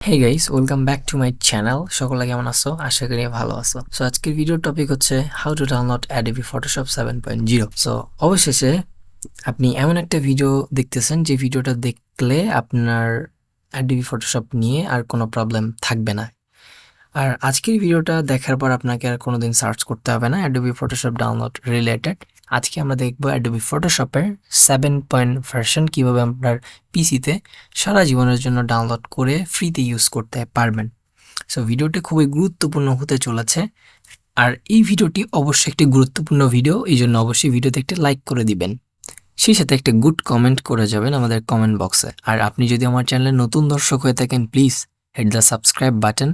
Hey guys, welcome back to my channel. সকলে কেমন আছো? আশা করি ভালো আছো। সো আজকের ভিডিওর টপিক হচ্ছে how to download Adobe Photoshop 7.0। So অবশেষে আপনি এমন একটা ভিডিও দেখতেছেন যে ভিডিওটা দেখলে আপনার অ্যাডোবি ফটোশপ নিয়ে আর কোনো প্রবলেম থাকবে না। আর আজকের ভিডিওটা দেখার পর আপনাকে আর কোনোদিন সার্চ করতে হবে না অ্যাডোবি ফটোশপ ডাউনলোড রিলেটেড। আজকে আমরা দেখব অ্যাডোবি ফটোশপের 7 ভার্সন কীভাবে আপনার পিসিতে সারা জীবনের জন্য ডাউনলোড করে ফ্রিতে ইউজ করতে পারবেন। সো ভিডিওটি খুবই গুরুত্বপূর্ণ হতে চলেছে, আর এই ভিডিওটি অবশ্যই একটি গুরুত্বপূর্ণ ভিডিও, এই জন্য অবশ্যই ভিডিওতে একটি লাইক করে দিবেন, সেই সাথে একটা গুড কমেন্ট করে যাবেন আমাদের কমেন্ট বক্সে। আর আপনি যদি আমার চ্যানেলে নতুন দর্শক হয়ে থাকেন, please hit the subscribe button.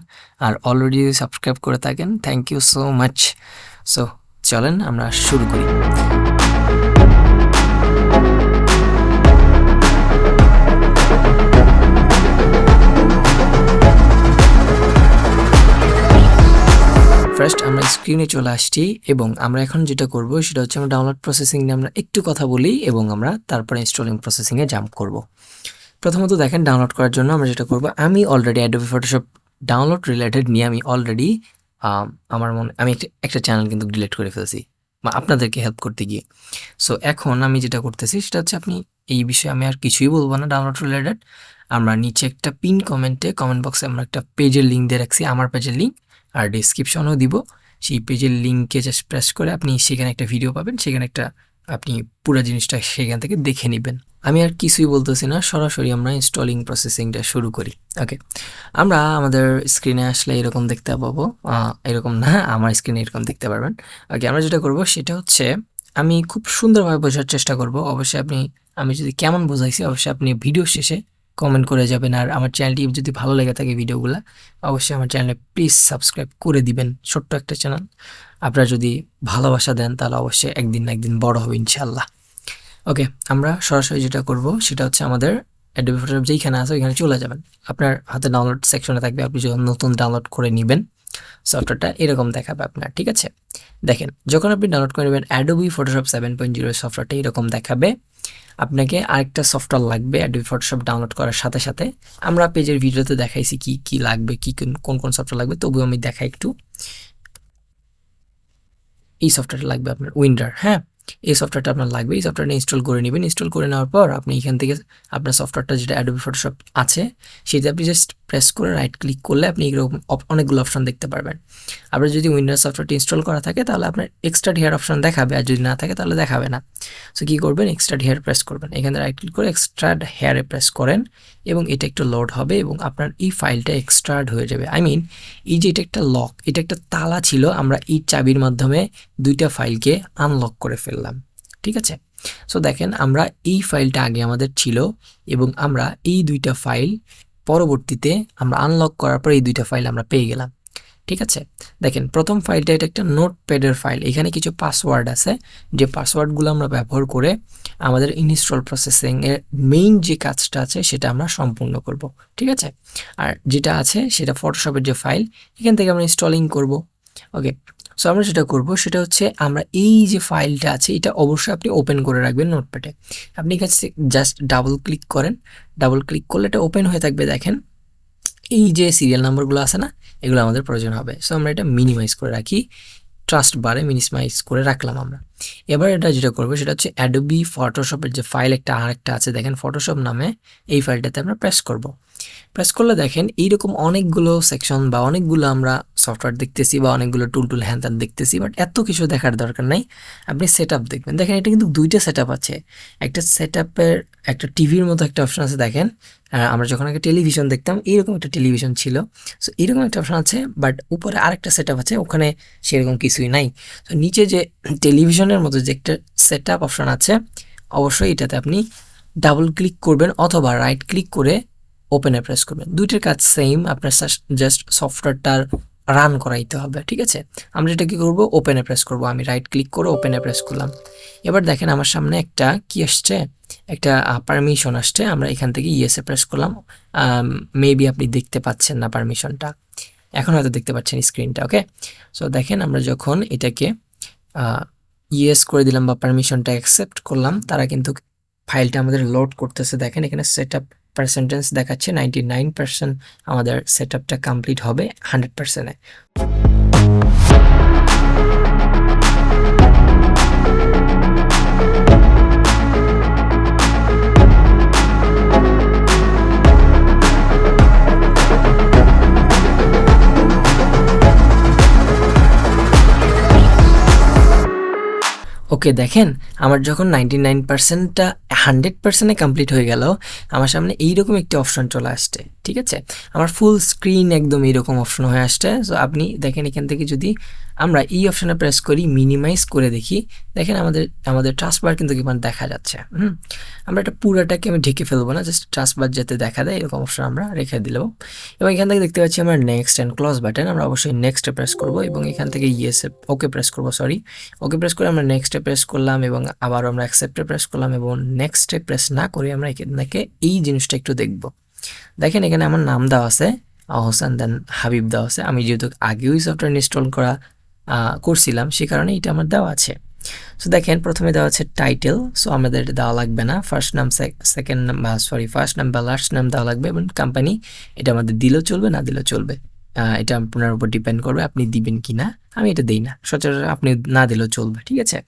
আর অলরেডি সাবস্ক্রাইব করে থাকেন, thank you so much. So চলেন আমরা শুরু করি। ফার্স্ট আমরা স্ক্রিনে চলে আসছি এবং আমরা এখন যেটা করব সেটা হচ্ছে আমরা ডাউনলোড প্রসেসিং নিয়ে আমরা একটু কথা বলি এবং আমরা তারপরে ইনস্টলিং প্রসেসিংয়ে জাম্প করব। প্রথমত দেখেন, ডাউনলোড করার জন্য আমরা যেটা করব, আমি already Adobe Photoshop download related নিয়ে আমি অলরেডি আমি একটা চ্যানেল কিন্তু ডিলিট করে ফেলছি বা আপনাদেরকে হেল্প করতে গিয়ে। সো এখন আমি যেটা করতেছি সেটা হচ্ছে, আপনি এই বিষয়ে আমি আর কিছুই বলবো না ডাউনলোড রিলেটেড। আমরা নিচে একটা পিন কমেন্ট বক্সে আমরা একটা পেজের লিঙ্ক দিয়ে রাখছি, আমার পেজের লিঙ্ক, আর ডিসক্রিপশনও দিব। সেই পেজের লিঙ্কে জাস্ট প্রেস করে আপনি সেখানে একটা ভিডিও পাবেন, সেখানে আপনি পুরো জিনিসটা সেখান থেকে দেখে নেবেন। আমি আর কিছুই বলতেছি না, সরাসরি আমরা ইনস্টলিং প্রসেসিংটা শুরু করি। ওকে, আমরা আমাদের স্ক্রিনে আসলে এরকম দেখতে পাবো, এরকম না, আমার স্ক্রিনে এরকম দেখতে পারবেন। ওকে, আমরা যেটা করব সেটা হচ্ছে, আমি খুব সুন্দরভাবে বোঝার চেষ্টা করব। অবশ্যই আমি যদি কেমন বোঝাইছি অবশ্যই আপনি ভিডিও শেষে কমেন্ট করে যাবেন। আর আমার চ্যানেলটি যদি ভালো লেগে থাকে ভিডিওগুলো, অবশ্যই আমার চ্যানেলে প্লিজ সাবস্ক্রাইব করে দিবেন। ছোট্ট একটা চ্যানেল, আপনারা যদি ভালোবাসা দেন তাহলে অবশ্যই একদিন না একদিন বড় হবে ইনশাল্লাহ। ওকে, আমরা সরাসরি যেটা করব সেটা হচ্ছে, আমাদের অ্যাডোবি ফটোশপ যেইখানে আছে ওইখানে চলে যাবেন। আপনার হাতে ডাউনলোড সেকশনে থাকবে, আপনি যখন নতুন ডাউনলোড করে নেবেন সফটওয়্যারটা এরকম দেখাবে আপনার। ঠিক আছে, দেখেন, যখন আপনি ডাউনলোড করে নেবেন অ্যাডোবি ফটোশপ 7.0 সফটওয়্যারটা এরকম দেখাবে। আপনাকে আরেকটা সফটওয়্যার লাগবে অ্যাডোবি ফটোশপ ডাউনলোড করার সাথে সাথে। আমরা পেজের ভিডিওতে দেখাইছি কি কি লাগবে, কোন কোন সফটওয়্যার লাগবে, তবুও আমি দেখাই একটু। এই সফটওয়্যারটা লাগবে আপনার উইন্ডার। হ্যাঁ, এই সফটওয়্যারটা আপনার লাগবে। এই সফটওয়্যারটা ইনস্টল করে নেবেন। ইনস্টল করে নেওয়ার পর আপনি এখান থেকে আপনার সফটওয়্যারটা যেটা অ্যাডোবি ফটোশপ আছে সেটা আপনি জাস্ট প্রেস করে রাইট ক্লিক করলে আপনি এরকম অনেকগুলো অপশন দেখতে পারবেন। আপনার যদি উইন্ডোজ সফটওয়্যারটি ইনস্টল করা থাকে তাহলে আপনার এক্সট্রাক্ট হেয়ার অপশন দেখাবে, আর যদি না থাকে তাহলে দেখাবে না। সো কী করবেন, এক্সট্রাক্ট হেয়ার প্রেস করবেন, এখানে রাইট ক্লিক করে এক্সট্রাক্ট হেয়ারে প্রেস করেন এবং এটা একটু লোড হবে এবং আপনার এই ফাইলটা এক্সট্রাক্ট হয়ে যাবে। এই যে এটা একটা লক, এটা একটা তালা ছিল, আমরা এই চাবির মাধ্যমে দুইটা ফাইলকে আনলক করে ফেললাম। ঠিক আছে, সো দেখেন, আমরা এই ফাইলটা আগে আমাদের ছিল এবং আমরা এই দুইটা ফাইল পরবর্তীতে আমরা আনলক করার পর এই দুইটা ফাইল আমরা পেয়ে গেলাম। ঠিক আছে, দেখেন, প্রথম ফাইলটা এটা একটা নোটপ্যাডের ফাইল। এখানে কিছু পাসওয়ার্ড আছে, যে পাসওয়ার্ডগুলো আমরা ব্যবহার করে আমাদের ইনস্টল প্রসেসিংয়ের মেইন যে কাজটা আছে সেটা আমরা সম্পূর্ণ করব। ঠিক আছে, আর যেটা আছে সেটা ফটোশপের যে ফাইল, এখান থেকে আমরা ইনস্টলিং করব। ওকে, সো আমরা যেটা করব সেটা হচ্ছে, আমরা এই যে ফাইলটা আছে এটা অবশ্যই আপনি ওপেন করে রাখবেন নোটপ্যাডে। আপনি কাছে জাস্ট ডাবল ক্লিক করেন, ডাবল ক্লিক করলে এটা ওপেন হয়ে থাকবে। দেখেন, এই যে সিরিয়াল নাম্বারগুলো আছে না, এগুলো আমাদের প্রয়োজন হবে। সো আমরা এটা মিনিমাইজ করে রাখি, ট্রাস্ট বারে মিনিমাইজ করে রাখলাম আমরা। এবার এটা যেটা করবো সেটা হচ্ছে, অ্যাডোবি ফটোশপের যে ফাইল আরেকটা আছে, দেখেন ফটোশপ নামে, এই ফাইলটাতে আমরা প্রেস করব। প্রেস করলে দেখেন এইরকম অনেকগুলো সেকশন বা অনেকগুলো আমরা সফটওয়্যার দেখতেছি বা অনেকগুলো টুল হ্যান ত্যান দেখতেছি, বাট এত কিছু দেখার দরকার নাই। আপনি সেট আপ দেখবেন, দেখেন এটা কিন্তু দুইটা সেট আপ আছে। একটা সেট আপের একটা টিভির মতো একটা অপশন আছে, দেখেন আমরা যখন আগে টেলিভিশন দেখতাম এইরকম একটা টেলিভিশন ছিল। সো এরকম একটা অপশন আছে, বাট উপরে আরেকটা সেট আপ আছে, ওখানে সেরকম কিছুই নাই। তো নিচে যে টেলিভিশনের মতো যে একটা সেট আপ অপশন আছে, অবশ্যই এটাতে আপনি ডাবল ক্লিক করবেন অথবা রাইট ক্লিক করে ওপেনে প্রেস করবেন। দুইটার কাজ সেম, আপনার জাস্ট সফটওয়্যারটার রান করাইতে হবে। ঠিক আছে, আমরা এটা কী করবো, ওপেনে প্রেস করব। আমি রাইট ক্লিক করে ওপেনে প্রেস করলাম। এবার দেখেন আমার সামনে একটা কি আসছে, একটা পারমিশন আসছে। আমরা এখান থেকে ইয়েসে প্রেস করলাম। মেবি আপনি দেখতে পাচ্ছেন না পারমিশনটা, এখন হয়তো দেখতে পাচ্ছেন স্ক্রিনটা। ওকে, সো দেখেন, আমরা যখন এটাকে ইয়েস করে দিলাম বা পারমিশনটা অ্যাকসেপ্ট করলাম, তারা কিন্তু ফাইলটা আমাদের লোড করতেছে। দেখেন এখানে সেট আপ পার্সেন্টেজ দেখাচ্ছে 99% আমাদের সেট আপটা কমপ্লিট হবে 100%-এ। ওকে, দেখেন আমার যখন 99%টা 100%-এ কমপ্লিট হয়ে গেল, আমার সামনে এইরকম একটি অপশন চলে আসছে। ঠিক আছে, আমার ফুল স্ক্রিন একদম এইরকম অপশন হয়ে আসছে। সো আপনি দেখেন এখান থেকে যদি আমরা এই অপশনে প্রেস করি, মিনিমাইজ করে দেখি, দেখেন আমাদের টাস্কবার কিন্তু কেমন দেখা যাচ্ছে। আমরা এটা পুরোটাকে আমি ঢেকে ফেলবো না, জাস্ট টাস্কবার যাতে দেখা দেয় এরকম অপশন আমরা রেখে দিলাম। এবং এখান থেকে দেখতে পাচ্ছি আমরা নেক্সট অ্যান্ড ক্লোজ বাটন, আমরা অবশ্যই নেক্সটে প্রেস করব এবং এখান থেকে ওকে প্রেস করব, ওকে প্রেস করে আমরা নেক্সটে প্রেস করলাম এবং আবারও আমরা অ্যাকসেপ্টে প্রেস করলাম এবং নেক্সটে প্রেস না করে আমরা এখান থেকে এই জিনিসটা একটু দেখব। দেখেন এখানে আমার নাম দেওয়া আছে আহসান, দেন হাবিব দেওয়া আছে। আমি যেহেতু আগেও সফটওয়্যার ইনস্টল করছিলাম সে কারণে এটা আমার দেওয়া আছে। সো দেখেন প্রথমে দেওয়া আছে টাইটেল, সো আমাদের এটা দেওয়া লাগবে না। ফার্স্ট নাম বা লাস্ট নাম দেওয়া লাগবে এবং কোম্পানি এটা আমাদের দিলেও চলবে, না দিলেও চলবে, এটা আপনার উপর ডিপেন্ড করবে আপনি দিবেন কি না। আমি এটা দিই না, সচরাচর আপনি না দিলেও চলবে। ঠিক আছে,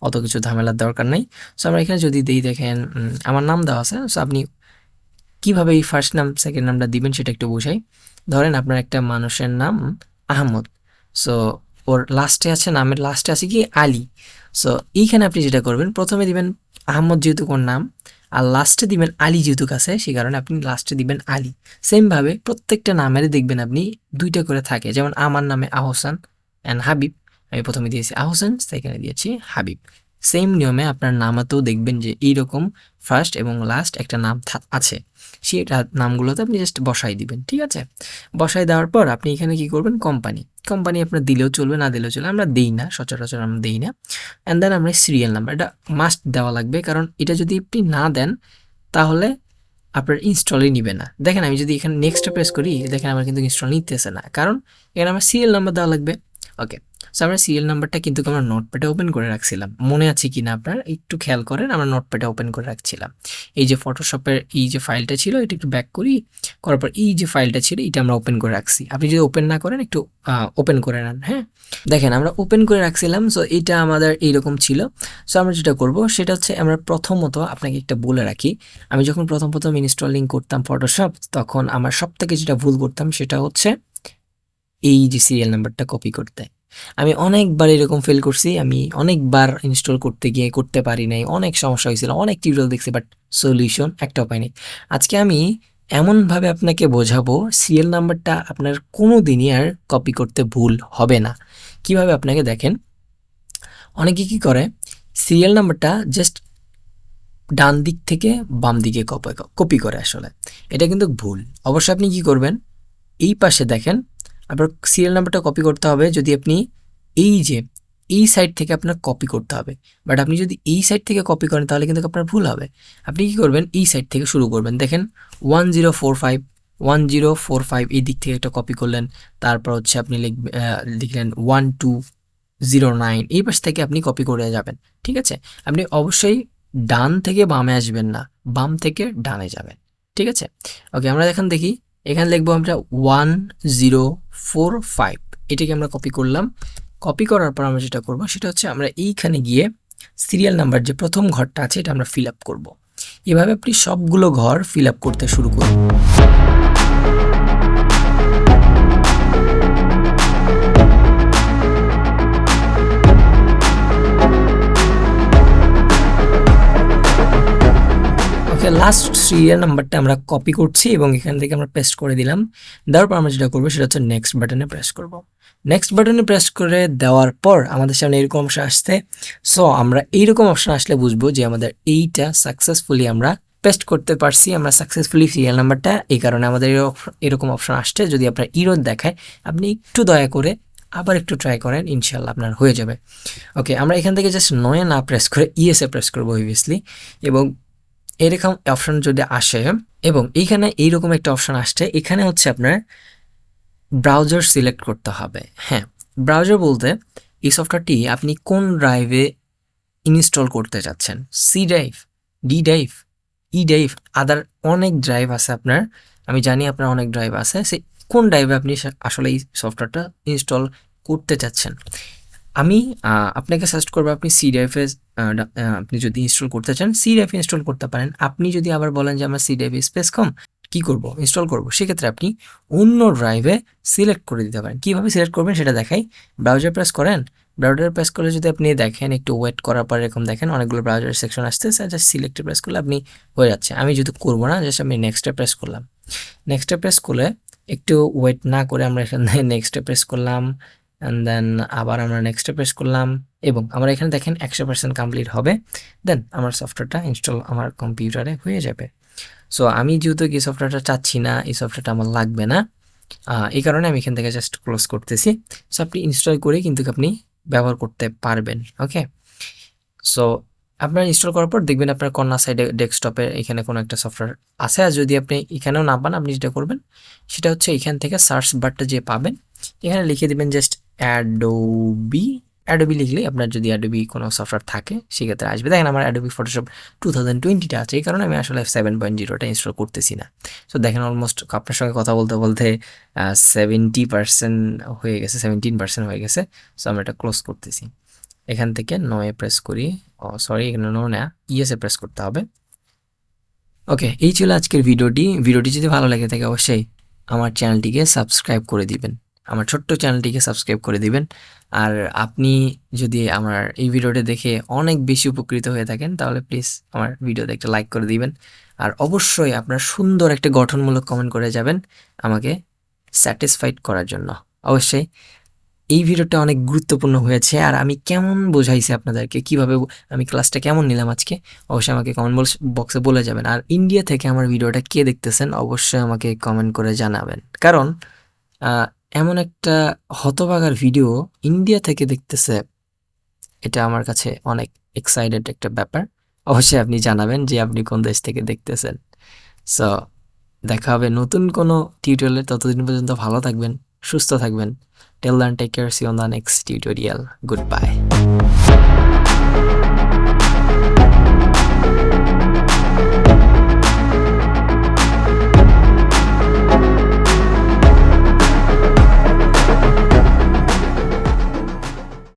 অত কিছু ঝামেলার দরকার নেই। সো আমরা এখানে যদি দিই, দেখেন আমার নাম দেওয়া আছে। সো আপনি কীভাবে এই ফার্স্ট নাম সেকেন্ড নামটা দিবেন সেটা একটু বোঝাই। ধরেন আপনার একটা মানুষের নাম আহমদ, সো ওর লাস্টে আছে, নামের লাস্টে আছে কি আলী। সো এইখানে আপনি যেটা করবেন, প্রথমে দিবেন আহমদ যেহেতু কোন নাম, আর লাস্টে দিবেন আলী যেহেতু কাছে, সেই কারণে আপনি লাস্টে দিবেন আলী। সেমভাবে প্রত্যেকটা নামের দেখবেন আপনি দুইটা করে থাকে, যেমন আমার নামে আহসান অ্যান্ড হাবিব, আমি প্রথমে দিয়েছি আহসান, সেকেন্ডে দিয়েছি হাবিব। সেম নিয়মে আপনার নামাতেও দেখবেন যে এইরকম ফার্স্ট এবং লাস্ট একটা নাম আছে, সেই নামগুলোতে আপনি জাস্ট বসাই দিবেন। ঠিক আছে, বসাই দেওয়ার পর আপনি এখানে কি করবেন, কোম্পানি আপনার দিলেও চলবে, না দিলেও চলবে, আমরা দিই না, সচরাচর আমরা দিই না। অ্যান্ড দেন আমরা সিরিয়াল নাম্বার, এটা মাস্ট দেওয়া লাগবে, কারণ এটা যদি আপনি না দেন তাহলে আপনার ইনস্টলই নিবে না। দেখেন আমি যদি এখানে নেক্সট প্রেস করি, দেখেন আমার কিন্তু ইনস্টল নিতেছে না, কারণ এখানে আমার সিরিয়াল নাম্বার দেওয়া লাগবে। ওকে, সো আমরা সিরিয়াল নাম্বারটা কিন্তু আমরা নোটপ্যাডে ওপেন করে রাখছিলাম, মনে আছে কি না আপনার একটু খেয়াল করেন, আমরা নোটপ্যাডে ওপেন করে রাখছিলাম। এই যে ফটোশপের এই যে ফাইলটা ছিল, এটা একটু ব্যাক করি, করার পর এই যে ফাইলটা ছিল এটা আমরা ওপেন করে রাখছি। আপনি যদি ওপেন না করেন একটু ওপেন করে নেন। হ্যাঁ, দেখেন আমরা ওপেন করে রাখছিলাম। সো এটা আমাদের এইরকম ছিল। সো আমরা যেটা করব সেটা হচ্ছে, আমরা প্রথমত আপনাকে একটা বলে রাখি, আমি যখন প্রথম ইনস্টলিং করতাম ফটোশপ, তখন আমার সবথেকে যেটা ভুল করতাম সেটা হচ্ছে এই যে সিরিয়াল নাম্বারটা কপি করতে। আমি অনেকবার এরকম ফেল করছি, আমি অনেকবার ইনস্টল করতে গিয়ে করতে পারি নাই, অনেক সমস্যা হয়েছিল, অনেক টিউটোরিয়াল দেখছি, বাট সলিউশন একটাও পাইনি। আজকে আমি এমনভাবে আপনাকে বোঝাবো সিরিয়াল নাম্বারটা আপনার কোনো দিনই আর কপি করতে ভুল হবে না। কিভাবে আপনাকে দেখেন, অনেকে কি করে সিরিয়াল নাম্বারটা জাস্ট ডান দিক থেকে বাম দিকে কপি করে, আসলে এটা কিন্তু ভুল। অবশ্যই আপনি কি করবেন, এই পাশে দেখেন আপনার সিরিয়াল নাম্বারটা কপি করতে হবে, যদি আপনি এই সাইড থেকে আপনার কপি করতে হবে, বাট আপনি যদি এই সাইড থেকে কপি করেন তাহলে কিন্তু আপনার ভুল হবে। আপনি কি করবেন, এই সাইড থেকে শুরু করবেন, দেখেন 1045 এই দিক থেকে একটা কপি করলেন, তারপর হচ্ছে আপনি লিখলেন 1209, এই পাশ থেকে আপনি কপি করে যাবেন। ঠিক আছে, আপনি অবশ্যই ডান থেকে বামে আসবেন না, বাম থেকে ডানে যাবেন। ঠিক আছে, ওকে, আমরা দেখি এখানে লিখবো আমরা 1045, এটাকে আমরা কপি করলাম। কপি করার পর আমরা যেটা করব সেটা হচ্ছে, আমরা এইখানে গিয়ে সিরিয়াল নাম্বার যে প্রথম ঘরটা আছে এটা আমরা ফিল আপ করবো। এভাবে আপনি সবগুলো ঘর ফিল আপ করতে শুরু করুন। লাস্ট সিরিয়াল নাম্বারটা আমরা কপি করছি এবং এখান থেকে আমরা পেস্ট করে দিলাম। দেওয়ার পর আমরা যেটা করবো সেটা হচ্ছে নেক্সট বাটনে প্রেস করব। নেক্সট বাটনে প্রেস করে দেওয়ার পর আমাদের সামনে এরকম অপশন আসছে। সো আমরা এইরকম অপশন আসলে বুঝবো যে আমাদের এইটা সাকসেসফুলি আমরা পেস্ট করতে পারছি, আমরা সাকসেসফুলি সিরিয়াল নাম্বারটা, এই কারণে আমাদের এরকম অপশন আসছে। যদি আপনার ইরর দেখায়, আপনি একটু দয়া করে আবার একটু ট্রাই করেন, ইনশাল্লাহ আপনার হয়ে যাবে। ওকে, আমরা এখান থেকে জাস্ট নয়ে না প্রেস করে ইএসএ প্রেস করবো অবভিয়াসলি, এবং এরকম অপশন যদি আসে এবং এইখানে এইরকম একটা অপশন আসছে, এখানে হচ্ছে আপনার ব্রাউজার সিলেক্ট করতে হবে। হ্যাঁ, ব্রাউজার বলতে এই সফটওয়্যারটি আপনি কোন ড্রাইভে ইনস্টল করতে চাচ্ছেন, C drive, D drive, E drive, other অনেক ড্রাইভ আছে আপনার, আমি জানি আপনার অনেক ড্রাইভ আছে, সে কোন ড্রাইভে আপনি আসলে এই সফটওয়্যারটা ইনস্টল করতে চাচ্ছেন। আমি আপনাকে সাজেস্ট করবো আপনি সি ড্রাইভে আপনি যদি ইনস্টল করতে চান সি ড্রাইভ ইনস্টল করতে পারেন। আপনি যদি আবার বলেন যে আমার সি ড্রাইভে স্পেস কম, কী করবো, ইনস্টল করবো, সেক্ষেত্রে আপনি অন্য ড্রাইভে সিলেক্ট করে দিতে পারেন। কীভাবে সিলেক্ট করবেন সেটা দেখাই। ব্রাউজার প্রেস করেন, ব্রাউজার প্রেস করলে যদি আপনি দেখেন একটু ওয়েট করার পর এরকম দেখেন অনেকগুলো ব্রাউজার সেকশন আসছে, জাস্ট সিলেক্টে প্রেস করলে আপনি হয়ে যাচ্ছে। আমি যদি করবো না, জাস্ট আমি নেক্সটে প্রেস করলাম, নেক্সটে প্রেস করলে একটু ওয়েট না করে আমরা এখানে নেক্সটে প্রেস করলাম, অ্যান্ড দেন আবার আমরা নেক্সটে প্রেস করলাম, এবং আমরা এখানে দেখেন 100% কমপ্লিট হবে, দেন আমার সফটওয়্যারটা ইনস্টল আমার কম্পিউটারে হয়ে যাবে। সো আমি যেহেতু এই সফটওয়্যারটা চাচ্ছি না, এই সফটওয়্যারটা আমার লাগবে না, এই কারণে আমি এখান থেকে জাস্ট ক্লোজ করতেছি। সো আপনি ইনস্টল করে কিন্তু আপনি ব্যবহার করতে পারবেন। ওকে, সো আপনার ইনস্টল করার পর দেখবেন আপনার কর্নার সাইডে ডেস্কটপে এখানে কোনো একটা সফটওয়্যার আছে। আর যদি আপনি এখানেও না পান, আপনি যেটা করবেন সেটা হচ্ছে এখান থেকে সার্চ বারটা যে পাবেন এখানে লিখে দেবেন জাস্ট অ্যাডোবি। অ্যাডোবি লিখলে আপনার যদি অ্যাডোবি কোনো সফটওয়্যার থাকে সেক্ষেত্রে আসবে। দেখেন আমার অ্যাডোবি ফটোশপ 2020টা আছে, এই কারণে আমি আসলে 7.0টা ইনস্টল করতেছি না। সো দেখেন অলমোস্ট আপনার সঙ্গে কথা বলতে বলতে 70% হয়ে গেছে, 17% হয়ে গেছে। সো আমরা এটা ক্লোজ করতেছি। এখান থেকে নয়ে প্রেস করি, সরি এখানে নো না, ইয়েসে প্রেস করতে হবে। ওকে, এই ছিল আজকের ভিডিওটি যদি ভালো লাগে থাকে অবশ্যই আমার চ্যানেলটিকে সাবস্ক্রাইব করে দিবেন, আমার ছোট্ট চ্যানেলটিকে সাবস্ক্রাইব করে দিবেন। আর আপনি যদি আমার এই ভিডিওটা দেখে অনেক বেশি উপকৃত হয়ে থাকেন তাহলে প্লিজ আমার ভিডিওতে একটা লাইক করে দিবেন। আর অবশ্যই আপনার সুন্দর একটা গঠনমূলক কমেন্ট করে যাবেন আমাকে স্যাটিসফাইড করার জন্য। অবশ্যই এই ভিডিওটা অনেক গুরুত্বপূর্ণ হয়েছে, আর আমি কেমন বোঝাইছি আপনাদেরকে, কিভাবে আমি ক্লাসটা কেমন নিলাম আজকে, অবশ্যই আমাকে কমেন্ট বক্সে বলে যাবেন। আর ইন্ডিয়া থেকে আমার ভিডিওটা কে দেখতেছেন অবশ্যই আমাকে কমেন্ট করে জানাবেন, কারণ এমন একটা হতভাগার ভিডিও ইন্ডিয়া থেকে দেখতেছে, এটা আমার কাছে অনেক এক্সাইটেড একটা ব্যাপার। অবশ্যই আপনি জানাবেন যে আপনি কোন দেশ থেকে দেখতেছেন। সো দেখা হবে নতুন কোনো টিউটোরিয়ালে, ততদিন পর্যন্ত ভালো থাকবেন, সুস্থ থাকবেন। Till then, take care. See you on the next tutorial. Goodbye.